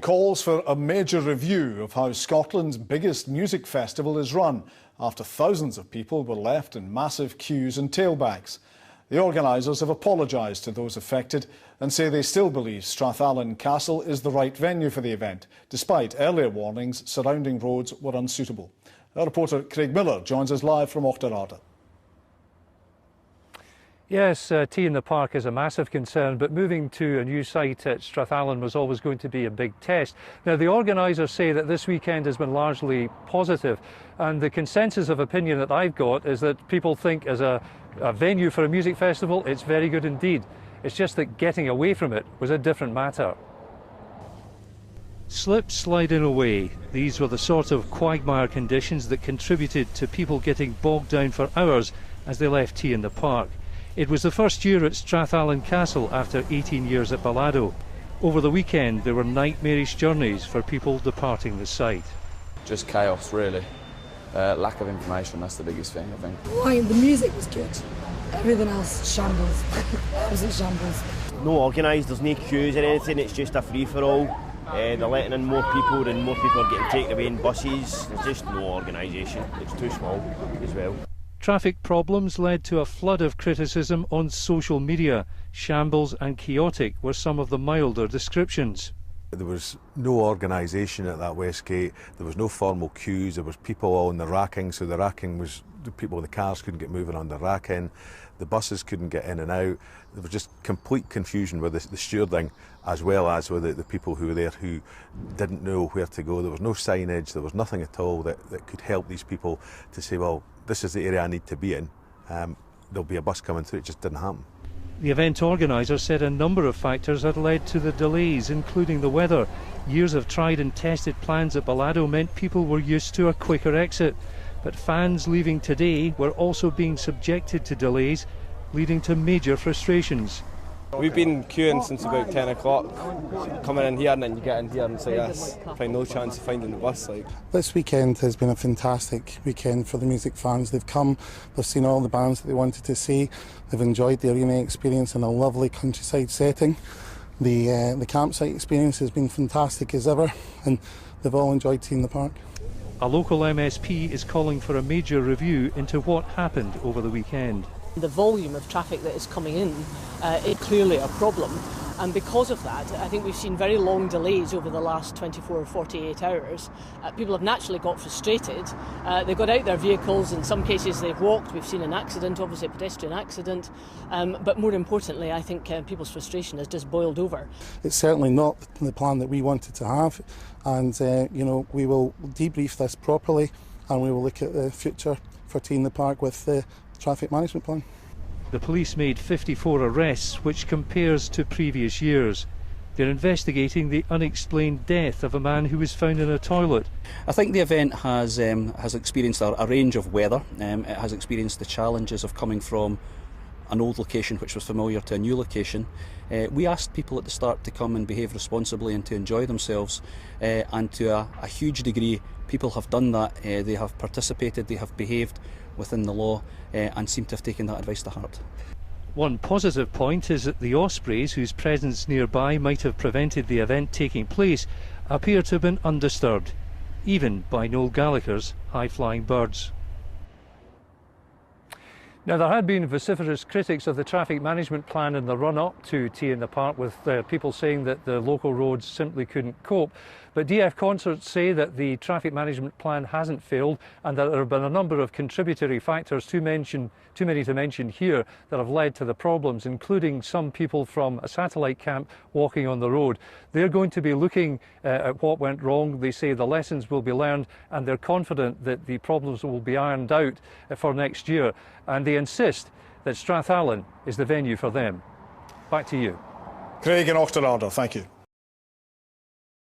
Calls for a major review of how Scotland's biggest music festival is run after thousands of people were left in massive queues and tailbacks. The organisers have apologised to those affected and say they still believe Strathallan Castle is the right venue for the event, despite earlier warnings surrounding roads were unsuitable. Our reporter Craig Miller joins us live from Auchterarder. Yes, tea in the park is a massive concern, but moving to a new site at Strathallan was always going to be a big test. Now, the organisers say that this weekend has been largely positive, and the consensus of opinion that I've got is that people think as a venue for a music festival, it's very good indeed. It's just that getting away from it was a different matter. Slip, sliding away. These were the sort of quagmire conditions that contributed to people getting bogged down for hours as they left tea in the park. It was the first year at Strathallan Castle after 18 years at Ballado. Over the weekend there were nightmarish journeys for people departing the site. Just chaos, really. Lack of information, that's the biggest thing, I think. Why? The music was good. Everything else, shambles. Absolute shambles. No organised, there's no queues or anything, it's just a free-for-all. They're letting in more people and more people are getting taken away in buses. There's just no organisation, it's too small as well. Traffic problems led to a flood of criticism on social media. Shambles and chaotic were some of the milder descriptions. There was no organisation at that West Gate, there was no formal queues, there was people all in the racking, so the racking was, the people in the cars couldn't get moving on the racking, the buses couldn't get in and out. There was just complete confusion with the stewarding as well as with the people who were there who didn't know where to go. There was no signage, there was nothing at all that could help these people to say, well, this is the area I need to be in. There'll be a bus coming through, it just didn't happen. The event organisers said a number of factors had led to the delays, including the weather. Years of tried and tested plans at Ballado meant people were used to a quicker exit. But fans leaving today were also being subjected to delays, leading to major frustrations. We've been queuing since about 10 o'clock, coming in here and then you get in here and say yes, find no chance of finding the bus. This weekend has been a fantastic weekend for the music fans. They've come, they've seen all the bands that they wanted to see, they've enjoyed the arena experience in a lovely countryside setting. The campsite experience has been fantastic as ever, and they've all enjoyed tea in the park. A local MSP is calling for a major review into what happened over the weekend. The volume of traffic that is coming in is clearly a problem, and because of that I think we've seen very long delays over the last 24 or 48 hours. People have naturally got frustrated. They got out their vehicles, in some cases they've walked. We've seen an accident, obviously a pedestrian accident, but more importantly I think people's frustration has just boiled over. It's certainly not the plan that we wanted to have, and you know, we will debrief this properly and we will look at the future for tea in the park with the traffic management plan. The police made 54 arrests, which compares to previous years. They're investigating the unexplained death of a man who was found in a toilet. I think the event has experienced a range of weather. It has experienced the challenges of coming from an old location which was familiar to a new location. We asked people at the start to come and behave responsibly and to enjoy themselves, and to a huge degree people have done that. They have participated, they have behaved within the law, and seem to have taken that advice to heart. One positive point is that the ospreys, whose presence nearby might have prevented the event taking place, appear to have been undisturbed, even by Noel Gallagher's high-flying birds. Now, there had been vociferous critics of the traffic management plan in the run-up to Tea in the Park, with people saying that the local roads simply couldn't cope. But DF concerts say that the traffic management plan hasn't failed, and that there have been a number of contributory factors, too many to mention here, that have led to the problems, including some people from a satellite camp walking on the road. They're going to be looking at what went wrong. They say the lessons will be learned, and they're confident that the problems will be ironed out for next year. And they insist that Strathallan is the venue for them. Back to you. Craig in Auchterarder, thank you.